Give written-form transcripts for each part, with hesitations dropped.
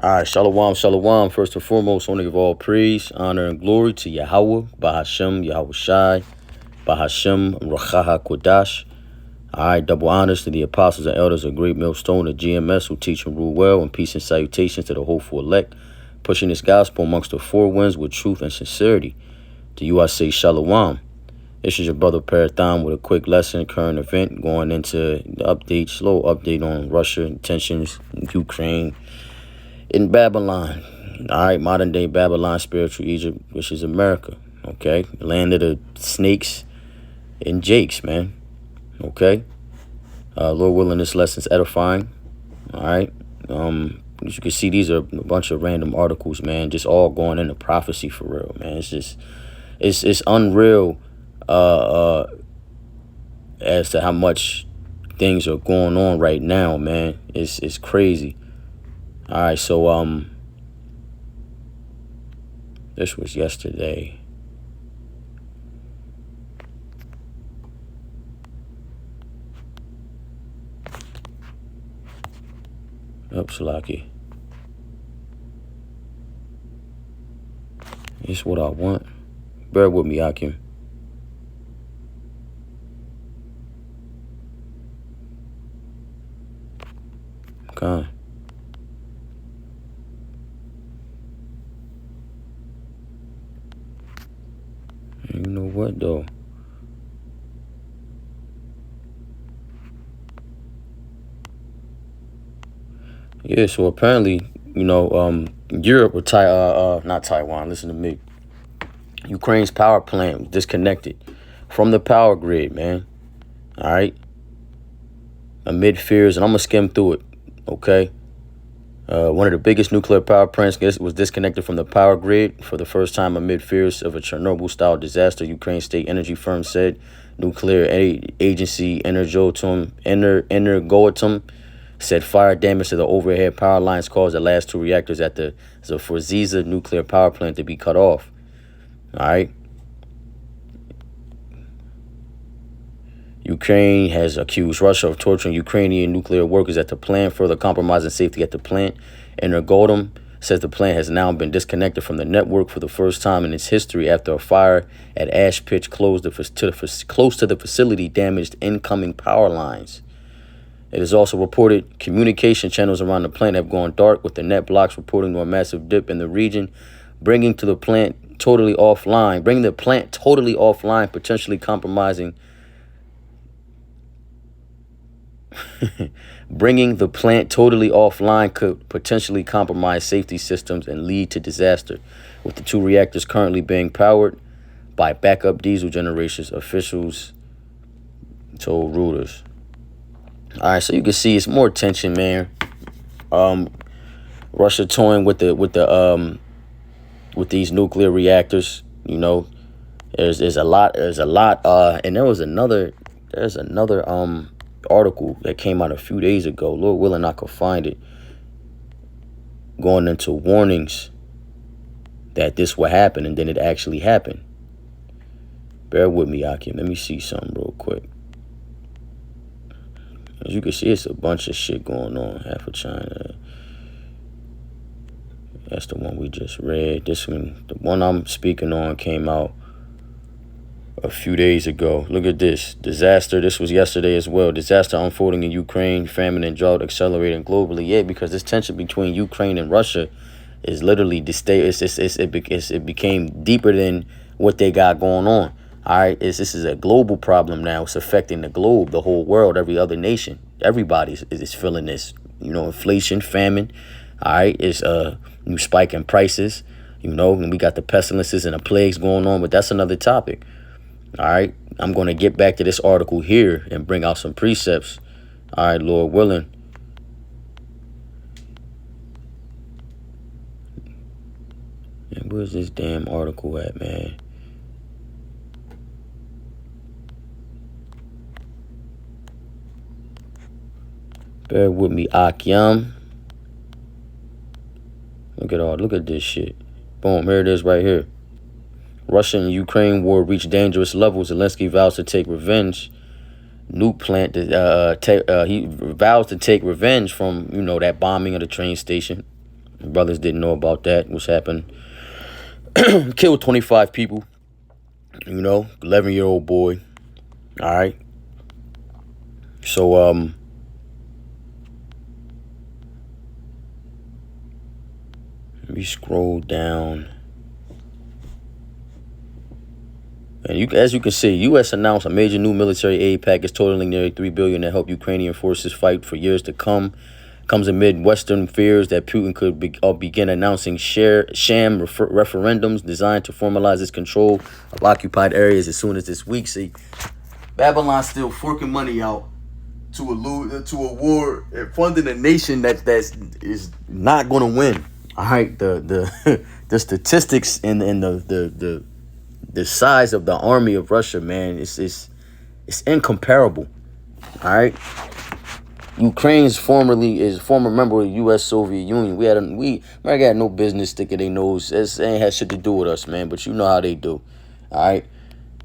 All right, shalom, shalom. First and foremost, I want to give all praise, honor, and glory to Yahweh, Bahashem, Yahweh Shai, Bahashem, Rachaha Kodash. All right, double honors to the apostles and elders of Great Millstone, the GMS, who teach and rule well, and peace and salutations to the hopeful elect, pushing this gospel amongst the four winds with truth and sincerity. To you I say shalom. This is your brother Parathon with a quick lesson, current event, going into the update, slow update on Russia, tensions, Ukraine, in Babylon. All right, modern day Babylon, spiritual Egypt, which is America. Okay, land of the snakes and jakes, man. Okay, Lord willing, this lesson's edifying. All right, as you can see, these are a bunch of random articles, man, just all going into prophecy for real, man. It's just, it's unreal, as to how much things are going on right now, man. It's crazy. All right, so this was yesterday. Oops, Lucky. It's what I want. Bear with me, Akim. Okay. You know what, though? Yeah, so apparently, Europe or not Taiwan, listen to me. Ukraine's power plant was disconnected from the power grid, man. All right. Amid fears, and I'm going to skim through it, okay? One of the biggest nuclear power plants was disconnected from the power grid for the first time amid fears of a Chernobyl-style disaster, Ukraine state energy firm said. Nuclear agency Energoatom said fire damage to the overhead power lines caused the last two reactors at the Zaporizhzhia nuclear power plant to be cut off. All right. Ukraine has accused Russia of torturing Ukrainian nuclear workers at the plant, further compromising safety at the plant. Energoatom says the plant has now been disconnected from the network for the first time in its history after a fire at Ash Pitch close to the facility damaged incoming power lines. It is also reported communication channels around the plant have gone dark, with the net blocks reporting to a massive dip in the region, bringing the plant totally offline, potentially compromising bringing the plant totally offline could potentially compromise safety systems and lead to disaster, with the two reactors currently being powered by backup diesel generations, officials told Reuters. All right, so you can see it's more tension, man. Russia toying with these nuclear reactors. You know, there's a lot, and there's another article that came out a few days ago. Lord willing, I could find it. Going into warnings that this will happen, and then it actually happened. Bear with me, Akim. Let me see something real quick. As you can see, it's a bunch of shit going on. Half of China. That's the one we just read. This one, the one I'm speaking on, came out a few days ago. Look at this. Disaster. This was yesterday as well. Disaster unfolding in Ukraine. Famine and drought accelerating globally. Yeah, because this tension between Ukraine and Russia is literally it became deeper than what they got going on. All right, this is a global problem now. It's affecting the globe, the whole world, every other nation. Everybody is feeling this. Inflation, famine. All right, it's a new spike in prices. And we got the pestilences and the plagues going on, but that's another topic. All right, I'm going to get back to this article here and bring out some precepts. All right, Lord willing. And where's this damn article at, man? Bear with me, Akyam. Look at this shit. Boom, here it is right here. Russia and Ukraine war reached dangerous levels. Zelensky vows to take revenge. Nuke plant. He vows to take revenge from that bombing of the train station. Brothers didn't know about that. What's happened? Killed 25 people. 11-year-old boy. All right. So let me scroll down. And as you can see, U.S. announced a major new military aid package totaling nearly $3 billion to help Ukrainian forces fight for years to come. Comes amid Western fears that Putin could begin announcing sham referendums designed to formalize its control of occupied areas as soon as this week. See, Babylon's still forking money out to a war, funding a nation that is not going to win. All right, the statistics and the size of the army of Russia, man, it's incomparable. All right, Ukraine's former member of the U.S. Soviet Union. America had no business sticking their nose. It ain't had shit to do with us, man. But you know how they do. All right.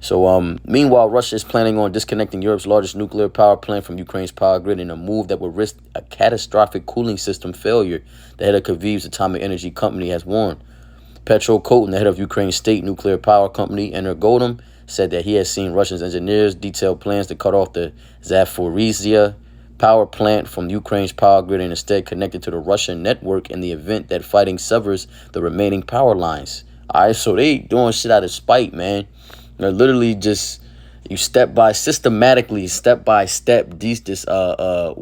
So, meanwhile, Russia is planning on disconnecting Europe's largest nuclear power plant from Ukraine's power grid in a move that would risk a catastrophic cooling system failure. The head of Kyiv's atomic energy company has warned. Petro Kotin, the head of Ukraine's state nuclear power company, Energodom, said that he has seen Russian engineers detail plans to cut off the Zaporizhzhia power plant from Ukraine's power grid and instead connect it to the Russian network in the event that fighting severs the remaining power lines. All right, so they doing shit out of spite, man. They're literally just step by step,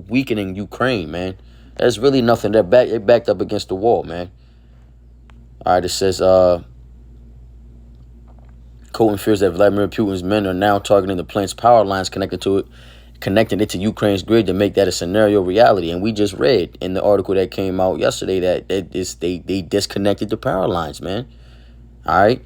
weakening Ukraine, man. There's really nothing. They're backed up against the wall, man. All right, it says Kotin fears that Vladimir Putin's men are now targeting the plant's power lines connecting it to Ukraine's grid to make that a scenario reality. And we just read in the article that came out yesterday that they disconnected the power lines, man. All right.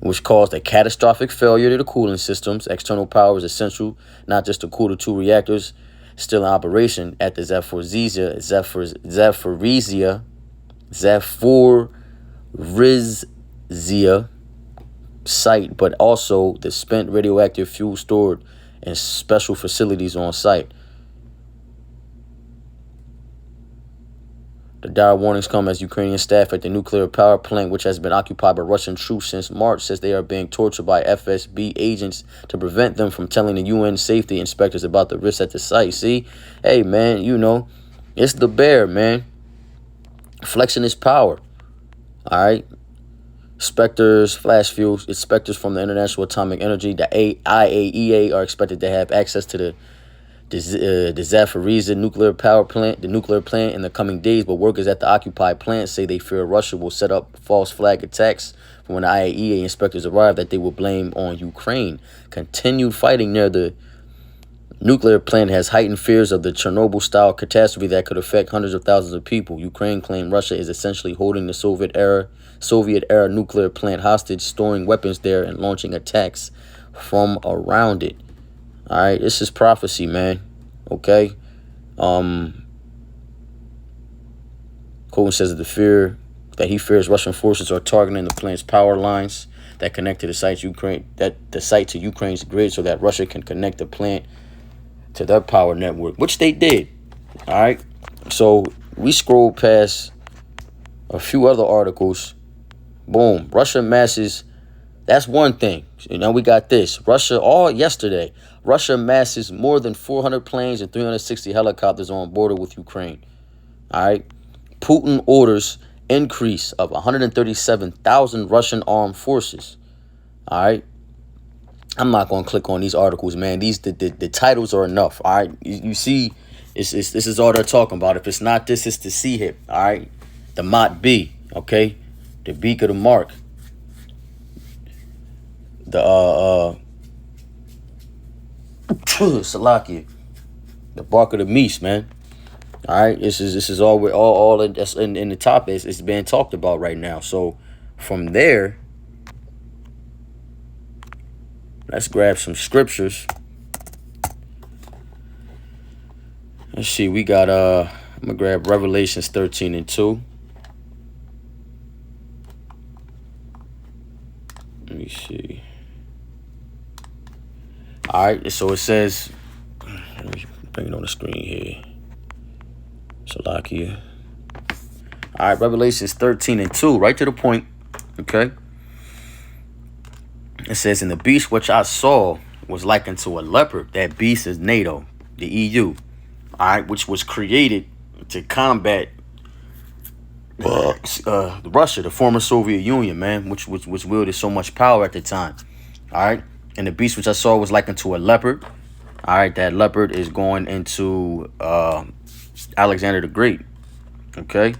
Which caused a catastrophic failure to the cooling systems. External power is essential, not just to cool the two reactors still in operation at the Zaporizhzhia site, but also the spent radioactive fuel stored in special facilities on site. The dire warnings come as Ukrainian staff at the nuclear power plant, which has been occupied by Russian troops since March, says they are being tortured by FSB agents to prevent them from telling the UN safety inspectors about the risks at the site. See? Hey, man, it's the bear, man. Flexing his power. All right? Inspectors from the International Atomic Energy, the IAEA, are expected to have access to the Zaporizhzhia nuclear power plant, in the coming days, but workers at the occupied plant say they fear Russia will set up false flag attacks from when the IAEA inspectors arrive that they will blame on Ukraine. Continued fighting near the nuclear plant has heightened fears of the Chernobyl-style catastrophe that could affect hundreds of thousands of people. Ukraine claimed Russia is essentially holding the Soviet-era nuclear plant hostage, storing weapons there and launching attacks from around it. All right, this is prophecy, man. Okay. Kotin says that he fears Russian forces are targeting the plant's power lines that connect to the site to Ukraine's grid, so that Russia can connect the plant to their power network, which they did. All right. So we scrolled past a few other articles. Boom. Russia masses. That's one thing. Now we got this. Yesterday, Russia masses more than 400 planes and 360 helicopters on border with Ukraine. All right. Putin orders increase of 137,000 Russian armed forces. All right. I'm not going to click on these articles, man. The titles are enough. All right. You see, this is all they're talking about. If it's not this, it's the C hip. All right. The Mot B. Okay. The beak of the mark. The Salakia, the bark of the meese, man. All right, this is all that's in the top is being talked about right now. So from there, let's grab some scriptures. Let's see, we got I'm gonna grab Revelations 13:2. Let me see. All right, so it says, let me bring it on the screen here. Salakia. All All right, Revelations 13 and 2, right to the point. Okay. It says, "And the beast which I saw was like unto a leopard." That beast is NATO, the EU. All right, which was created to combat Russia, the former Soviet Union, man, which wielded so much power at the time. All right. And the beast which I saw was like unto a leopard. All right. That leopard is going into Alexander the Great. Okay.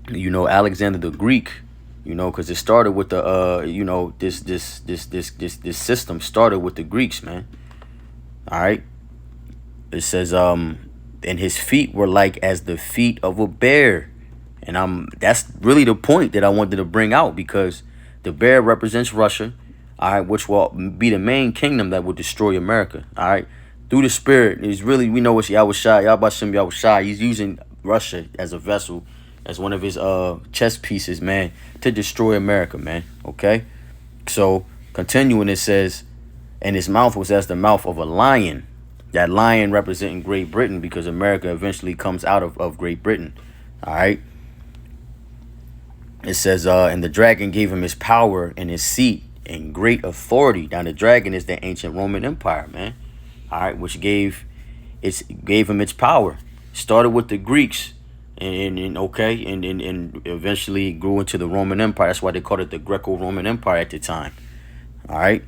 You know, Alexander the Greek, you know, because it started with the, you know, this system started with the Greeks, man. All right. It says, and his feet were like as the feet of a bear. And that's really the point that I wanted to bring out, because the bear represents Russia, all right, which will be the main kingdom that will destroy America, all right, through the spirit. Is really, we know it's Yahushua, Yahbashim Yahushua. He's using Russia as a vessel, as one of his chess pieces, man, to destroy America, man. Okay, so continuing, it says, and his mouth was as the mouth of a lion. That lion representing Great Britain, because America eventually comes out of Great Britain. All right. It says, and the dragon gave him his power and his seat and great authority. Now, the dragon is the ancient Roman Empire, man. All right, which gave him its power. Started with the Greeks, and eventually grew into the Roman Empire. That's why they called it the Greco-Roman Empire at the time. All right.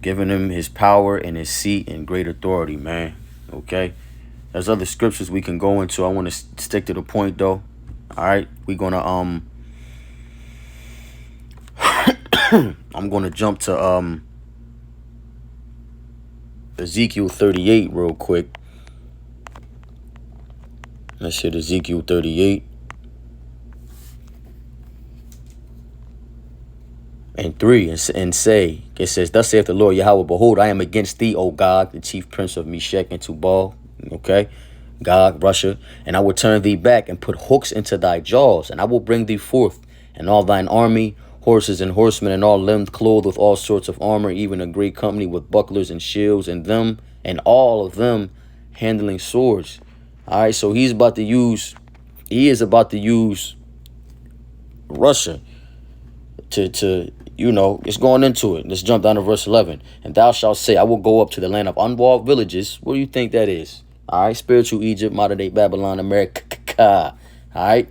Giving him his power and his seat and great authority, man. Okay. There's other scriptures we can go into. I want to stick to the point, though. All right. We're going to, I'm going to jump to, Ezekiel 38 real quick. Let's hit Ezekiel 38. And 3, and say, it says, "Thus saith the Lord Yahweh, behold, I am against thee, O Gog, the chief prince of Meshech and Tubal." Okay, Gog, Russia. "And I will turn thee back and put hooks into thy jaws, and I will bring thee forth, and all thine army, horses and horsemen, and all limbed, clothed with all sorts of armor, even a great company with bucklers and shields, and all of them handling swords." All right, so he is about to use Russia to you know, it's going into it. Let's jump down to verse 11. "And thou shalt say, I will go up to the land of unwalled villages." What do you think that is? All right, spiritual Egypt, modern day Babylon, America. All right,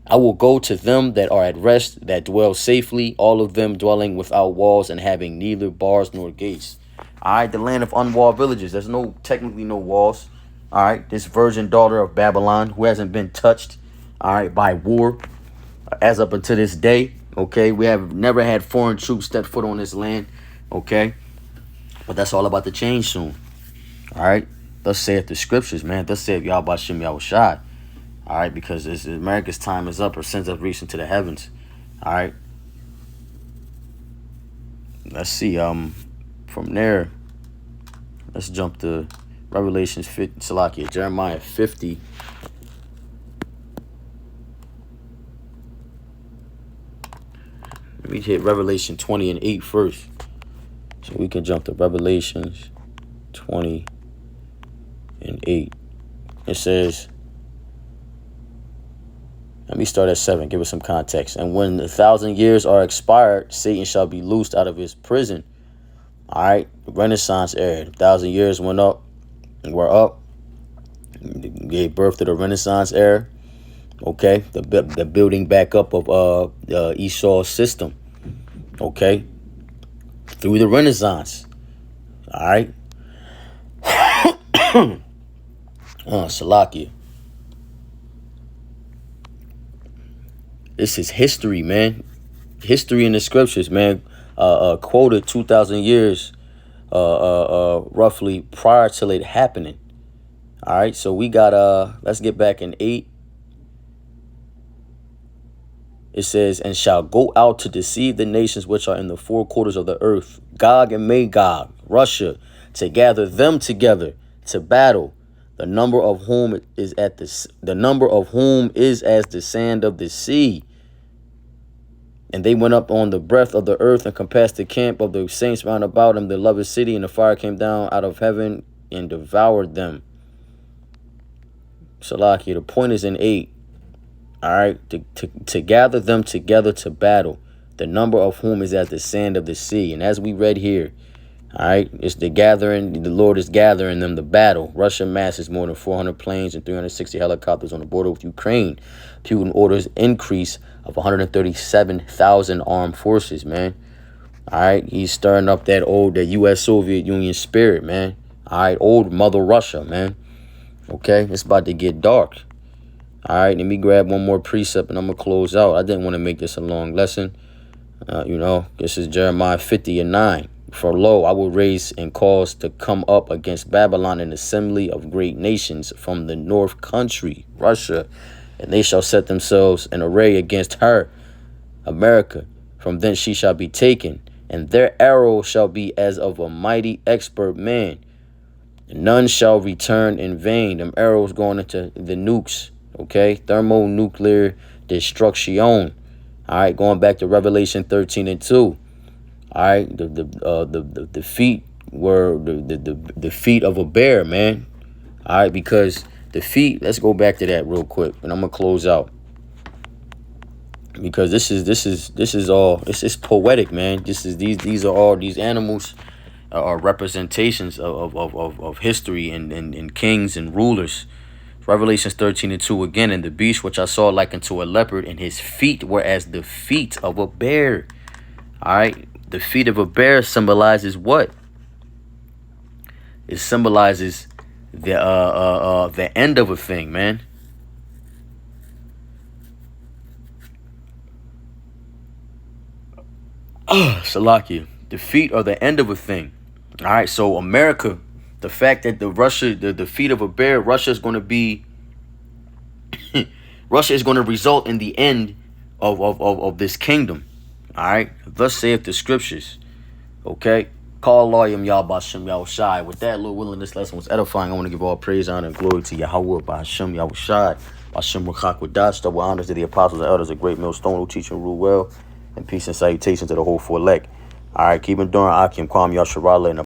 "I will go to them that are at rest, that dwell safely, all of them dwelling without walls and having neither bars nor gates." All right, the land of unwalled villages. There's technically no walls. All right, this virgin daughter of Babylon, who hasn't been touched, all right, by war as up until this day. Okay, we have never had foreign troops step foot on this land. Okay, but that's all about to change soon. All right, thus saith the scriptures, man. Thus saith Yahbashim Yahushai. All right, because America's time is up. Her sins have reached into the heavens. All right, let's see. From there, let's jump to Revelations 50, Salakia, Jeremiah 50. Let me hit Revelation 20 and 8 first. So we can jump to Revelations 20 and 8. It says, let me start at 7, give us some context. "And when 1,000 years are expired, Satan shall be loosed out of his prison." All right, Renaissance era. 1,000 years were up, gave birth to the Renaissance era. Okay, the building back up of Esau's system. Okay, through the Renaissance. All right. Salakia. This is history, man. History in the scriptures, man. Quoted 2,000 years, roughly prior to it happening. All right, so we got let's get back in 8. It says, "And shall go out to deceive the nations which are in the four quarters of the earth, Gog and Magog, Russia, to gather them together to battle, the number of whom is as the sand of the sea. And they went up on the breadth of the earth and compassed the camp of the saints round about them, the loved city, and the fire came down out of heaven and devoured them." Salakia, the point is in 8. All right, to gather them together to battle, the number of whom is as the sand of the sea. And as we read here, all right, it's the gathering. The Lord is gathering them to battle. Russia masses more than 400 planes and 360 helicopters on the border with Ukraine. Putin orders increase of 137,000 armed forces, man. All right, he's stirring up that U.S. Soviet Union spirit, man. All right, old Mother Russia, man. Okay, it's about to get dark. All right, let me grab one more precept and I'm going to close out. I didn't want to make this a long lesson. This is Jeremiah 50:9. For lo, I will raise and cause to come up against Babylon an assembly of great nations from the north country, Russia, and they shall set themselves in array against her, America. From thence she shall be taken, and their arrow shall be as of a mighty expert man. And none shall return in vain. Them arrows going into the nukes, okay? Thermonuclear destruction. All right, going back to Revelation 13:2. All right, the feet were the feet of a bear, man. All right, because the feet. Let's go back to that real quick, and I'm gonna close out because this is all. It's poetic, man. These are all these animals are representations of history and kings and rulers. Revelations 13:2 again, and the beast which I saw like unto a leopard, and his feet were as the feet of a bear. All right. The feet of a bear symbolizes what? It symbolizes the end of a thing, man. Salakia. The feet are the end of a thing. All right, so America, the fact that the feet of a bear, Russia is going to be, Russia is going to result in the end of this kingdom. All right, thus saith the scriptures. Okay, call Loyam Yahbashim Yahushai. With that, Lord willing, this lesson was edifying. I want to give all praise, honor, and glory to Yahweh, Bahashim Yahushai, Bahashim Ruchak Wadash. Double honors to the apostles and elders, a great millstone who teach and rule well, and peace and salutation to the whole 4 elect. All right, keep enduring Akim Kwam Yasharala and